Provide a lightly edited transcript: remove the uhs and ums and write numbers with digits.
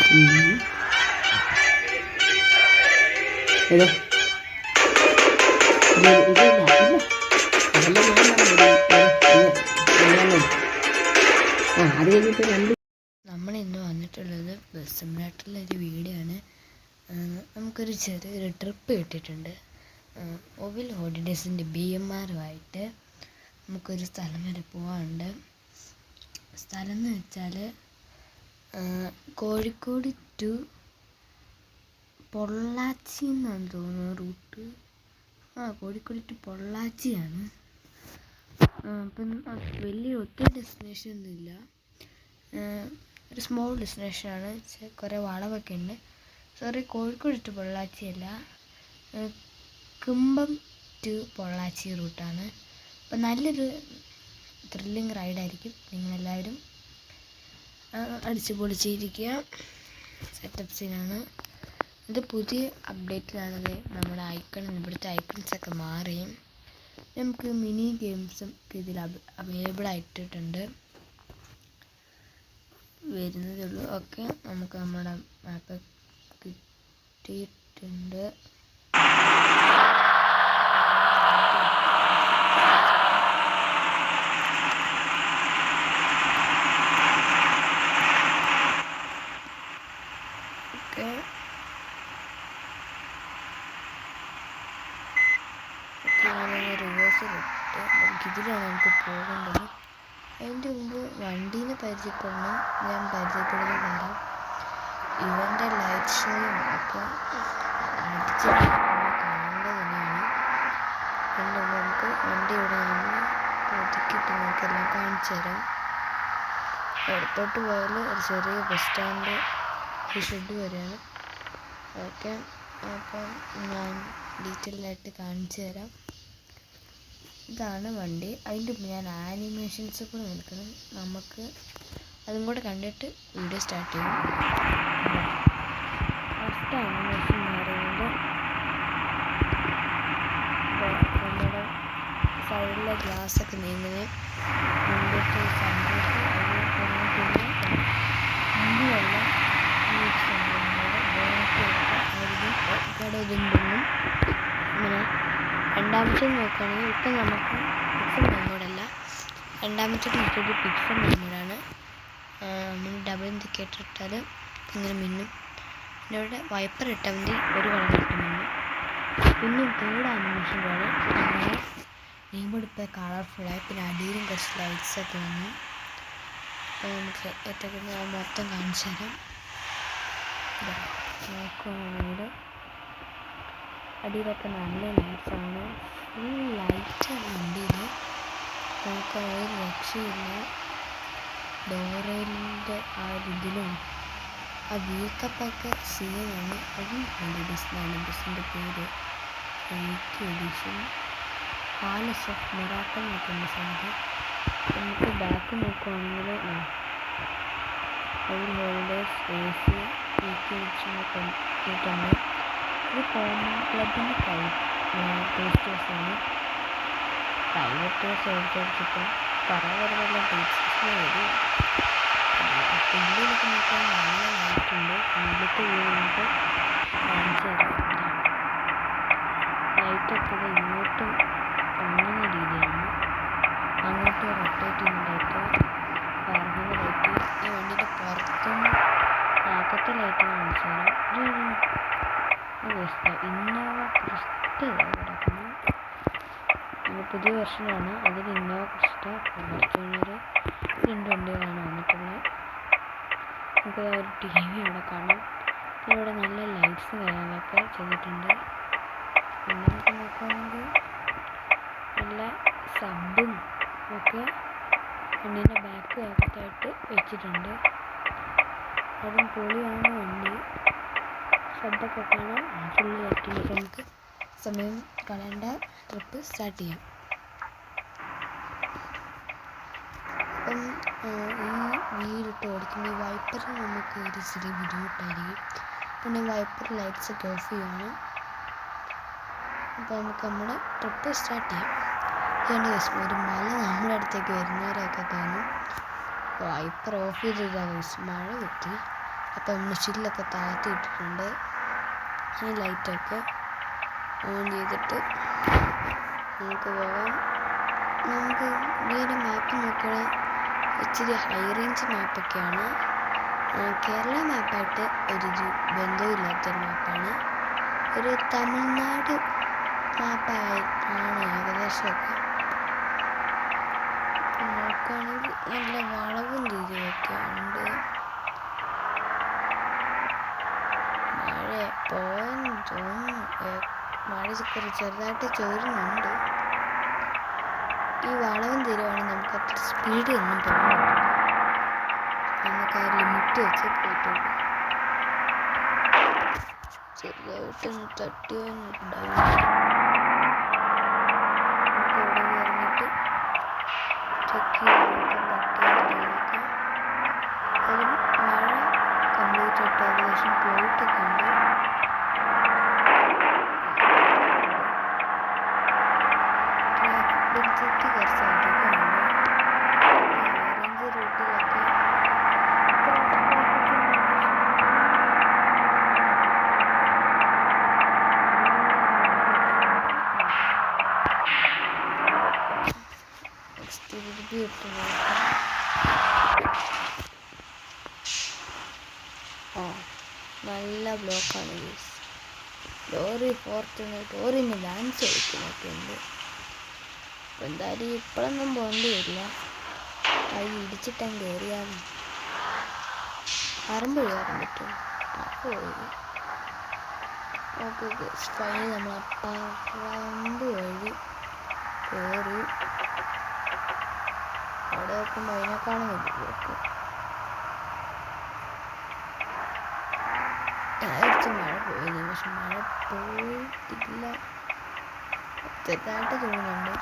ഏതോ അത് കഴിഞ്ഞിട്ട് നമ്മളിന്ന് വന്നിട്ടുള്ളത് ബസ് സിമുലേറ്ററിലൊരു വീഡിയോ ആണ്. നമുക്കൊരു ചെറിയൊരു ട്രിപ്പ് കിട്ടിയിട്ടുണ്ട്. ഒവിൽ ഹോളിഡേയ്സിൻ്റെ BMRമായിട്ട് നമുക്കൊരു സ്ഥലം വരെ പോകാനുണ്ട്. സ്ഥലം എന്ന് വെച്ചാൽ കോഴിക്കോട് ടു പൊള്ളാച്ചി എന്നാണ് തോന്നുന്നു റൂട്ട്. കോഴിക്കോട് ടു പൊള്ളാച്ചിയാണ്. അപ്പം വലിയ ഒത്തിരി ഡെസ്റ്റിനേഷൻ ഒന്നുമില്ല, ഒരു സ്മോൾ ഡെസ്റ്റിനേഷനാണ്. കുറേ വളവൊക്കെ ഉണ്ട്. സോറി, കോഴിക്കോട് ടു പൊള്ളാച്ചി അല്ല, കുമ്പം ടു പൊള്ളാച്ചി റൂട്ടാണ്. അപ്പം നല്ലൊരു ത്രില്ലിങ് റൈഡായിരിക്കും. നിങ്ങളെല്ലാവരും അടിച്ചു പൊളിച്ചിരിക്കുക. സെറ്റപ്പ് സീനാണ് ഇത്. പുതിയ അപ്ഡേറ്റിലാണത്. നമ്മുടെ ഇവിടുത്തെ ഐക്കൺസൊക്കെ മാറിയും നമുക്ക് മിനി ഗെയിംസും ഇതിൽ അവൈലബിൾ ആയിട്ടിട്ടുണ്ട്, വരുന്നതേ ഉള്ളൂ. ഓക്കെ, നമുക്ക് നമ്മുടെ മാപ്പ് കിട്ടിയിട്ടുണ്ട്. ഓക്കെ, റിവേഴ്സ് കിട്ടും. നമുക്കിതിലാണ് നമുക്ക് പോകേണ്ടത്. അതിൻ്റെ മുമ്പ് വണ്ടീനെ പരിചയപ്പെടണം. ഞാൻ പരിചയപ്പെടുന്ന നേരം ഇവൻ്റെ ലൈറ്റ് ഷോയും ഒക്കെ അടിച്ച് കാണേണ്ടത് തന്നെയാണ്. അതിൻ്റെ മുമ്പ് നമുക്ക് വണ്ടി ഇവിടെ നിന്ന് ഒതുക്കിയിട്ട് നമുക്കെല്ലാം കാണിച്ചു തരാം. ഇടത്തോട്ട് പോയാൽ ഒരു ചെറിയ ബസ് സ്റ്റാൻഡ് ഷെഡ് വരെയാണ്. ഓക്കെ, അപ്പം ഞാൻ ഡീറ്റെയിലായിട്ട് കാണിച്ചു തരാം. ഇതാണ് വണ്ടി. അതിൻ്റെ മുമ്പ് ഞാൻ ആനിമേഷൻസ് കൂടെ നിൽക്കണം. നമുക്ക് അതും കൂടെ കണ്ടിട്ട് വീഡിയോ സ്റ്റാർട്ട് ചെയ്യും. ഫസ്റ്റ് ആനിമേഷൻ എന്ന് പറയുന്നത് നമ്മുടെ സൈഡിലെ ഗ്ലാസ്സൊക്കെ നീങ്ങുന്നത് മുമ്പോട്ട് സന്തോഷം മുമ്പിലുള്ള കടതുണ്ടെന്നും ഇങ്ങനെ. രണ്ടാമത്തെ നോക്കുകയാണെങ്കിൽ ഇപ്പം നമുക്ക് പിക്സൽ മെമ്മോഡല്ല, രണ്ടാമത്തെ മറ്റൊരു പിക്സൽ മെമ്മോഡാണ്. നമ്മൾ ഡബിൾ ഇൻഡിക്കേറ്റർ ഇട്ടാൽ ഇങ്ങനെ മിന്നും. പിന്നെ ഇവിടെ വൈപ്പർ ഇട്ടാൽ മതി, ഒരു കളർ ഇട്ട് മിന്നും. പിന്നെ തേർഡ് ആനിമേഷൻ പോലെ നമ്മുടെ നെയ്മോഡ് ഇപ്പോൾ കളർഫുള്ളായി. പിന്നെ അടിയിലും കുറച്ച് ലൈറ്റ്സൊക്കെ വന്നു. അപ്പോൾ നമുക്ക് ഏറ്റവും മൊത്തം കാണിച്ചു തരാം. നോക്കുകയാണെങ്കിൽ അടിയിലൊക്കെ നല്ല ലൈറ്റ്സാണ്, ഫുൾ ലൈറ്റാണ് വണ്ടിയിൽ. നമുക്ക് ഒരു രക്ഷയില്ല. ഡോറയിൻ്റെ ആ ഒരു ഇതിലും ആ വീക്കപ്പൊക്കെ സീനാണ്. അതും ഹോളിഡേയ്സിനാണ് ബസ്സിൻ്റെ പേര്. എഡിഷൻ പാലസ് ഓഫ് മിറാക്കിൾ നോക്കുന്ന സ്ഥലത്ത്. നമുക്ക് ബാക്ക് നോക്കുകയാണെങ്കിൽ ഒരു ഹോളിഡേയ്സ് AC എഡിഷനൊക്കെ കിട്ടുന്നത്. ഇത് കോമൺ ക്ലബിൻ്റെ ടേസ്റ്റേഴ്സാണ്. പ്രൈവറ്റ് സേവിച്ചപ്പോൾ കുറവല്ല ടേസ്റ്റേഴ്സിന് വരും. ഉള്ളിലൊക്കെ നോക്കാൻ നല്ല ലൈറ്റുണ്ട്. ഉള്ളിലത്തെ വ്യൂ നമുക്ക് കാണിച്ചു തരാം. ലൈറ്റൊക്കെ ഇങ്ങോട്ടും അങ്ങനെ രീതിയാണ്, അങ്ങോട്ട് റൊട്ടേറ്റ് ചെയ്യുന്ന ലൈറ്റ്, കറങ്ങുന്ന ലൈറ്റ്. ഈ വണ്ടിയുടെ പുറത്തും അകത്തെ ലൈറ്റ് കാണിച്ചു തരാം. ഇന്നോവ ക്രിസ്റ്റ കിടക്കുന്നു. പുതിയ വെർഷനാണ്. അതിൽ ഇന്നോവ ക്രിസ്റ്റ, ഫോർച്യൂണർ, രണ്ട് വണ്ടികളാണ് വന്നിട്ടുള്ളത്. നമുക്ക് ഒരു TV അവിടെ കാണാം. ഇവിടെ നല്ല ലൈറ്റ്സ് കാര്യങ്ങളൊക്കെ ചെയ്തിട്ടുണ്ട്. പിന്നെ നമുക്ക് നോക്കുകയാണെങ്കിൽ നല്ല സബും ഒക്കെ വണ്ടീൻ്റെ ബാക്ക് ഭാഗത്തായിട്ട് വെച്ചിട്ടുണ്ട്. അതും പൊളിയാണ് വണ്ടി. സബൊക്കെ കാണാം. ഫുള്ള് ലൈറ്റിലേക്ക് നമുക്ക് സമയം കളയേണ്ട ട്രിപ്പ് സ്റ്റാർട്ട് ചെയ്യാം. അപ്പം ഈ വീടിട്ട് ഓടിക്കുമ്പോൾ വൈപ്പറിന് നമുക്ക് ഒരു ചെറിയ ബുദ്ധിമുട്ടായിരിക്കും. പിന്നെ വൈപ്പർ ലൈറ്റ്സൊക്കെ ഓഫ് ചെയ്യുകയാണ്. അപ്പോൾ നമുക്ക് നമ്മുടെ ട്രിപ്പ് സ്റ്റാർട്ട് ചെയ്യാം. ഇതുകൊണ്ട് ഒരു മല നമ്മുടെ അടുത്തേക്ക് വരുന്നവരെയൊക്കെ തോന്നും. വൈപ്പർ ഓഫ് ചെയ്തിട്ടാണ് മഴ കിട്ടി. അപ്പം നമ്മൾ ചില്ലൊക്കെ താഴ്ത്തി ഇട്ടിട്ടുണ്ട്. ഈ ലൈറ്റൊക്കെ ഓൺ ചെയ്തിട്ട് നമുക്ക് പോകാം. നമുക്ക് ഈ ഒരു മാപ്പ് നോക്കുകയാണെങ്കിൽ ഇച്ചിരി ഹൈ റേഞ്ച് മാപ്പൊക്കെയാണ്. കേരള മാപ്പായിട്ട് ഒരു ബന്ധമില്ലാത്തൊരു മാപ്പാണ്. ഒരു തമിഴ്നാട് മാപ്പാണ് ഏകദേശമൊക്കെ. നോക്കുകയാണെങ്കിൽ നല്ല വളവും തിരിവൊക്കെ ഉണ്ട്. മഴ പോയെന്ന് തോന്നുന്നു. മഴ ചെറുതായിട്ട് ചോരുന്നുണ്ട്. ഈ വളവും തിരിവാണെങ്കിൽ നമുക്ക് അത്ര സ്പീഡ് ഒന്നും തോന്നുന്നില്ല. നമുക്ക് ആ ലിമിറ്റ് വെച്ച് പോയിട്ടുള്ളൂ. ചെറുതായിട്ടൊന്ന് തട്ടിയോന്നുണ്ടാവും. നമുക്ക് ഇവിടെ ഇറങ്ങിയിട്ട് ചെക്ക് ചെയ്ത് തട്ടിയൊക്കെ അതിലും മഴ കംപ്ലീറ്റ് ആയിട്ട് ഏകദേശം പോയിട്ടൊക്കെ ഉണ്ട്. ട്രാഫിക് ഡെൻസിറ്റി കുറച്ച് അധികമുണ്ട്. ഓറഞ്ച് റൂട്ടിലൊക്കെ നല്ല ബ്ലോക്കാണ്. ലോറിന് ഡാൻസ് കളിക്കുന്നൊക്കെയുണ്ട്. അപ്പം എന്തായാലും ഇപ്പോഴൊന്നും പോകേണ്ടി വരില്ല. കൈ ഇടിച്ചിട്ടങ്ങ് കയറിയാൽ പറമ്പ് കയറാൻ പറ്റും. അപ്പോൾ ഓക്കെ ഫൈനൽ നമ്മൾ പറമ്പ് വഴി കയറി. അവിടെ നോക്കുമ്പോൾ അതിനേക്കാളും വലിയ ബ്ലോക്ക്. വിചാരിച്ചു മഴ പോയിരുന്നു, പക്ഷെ മഴ പോയിട്ടില്ല. ചെറുതായിട്ട് തോന്നുന്നുണ്ട്.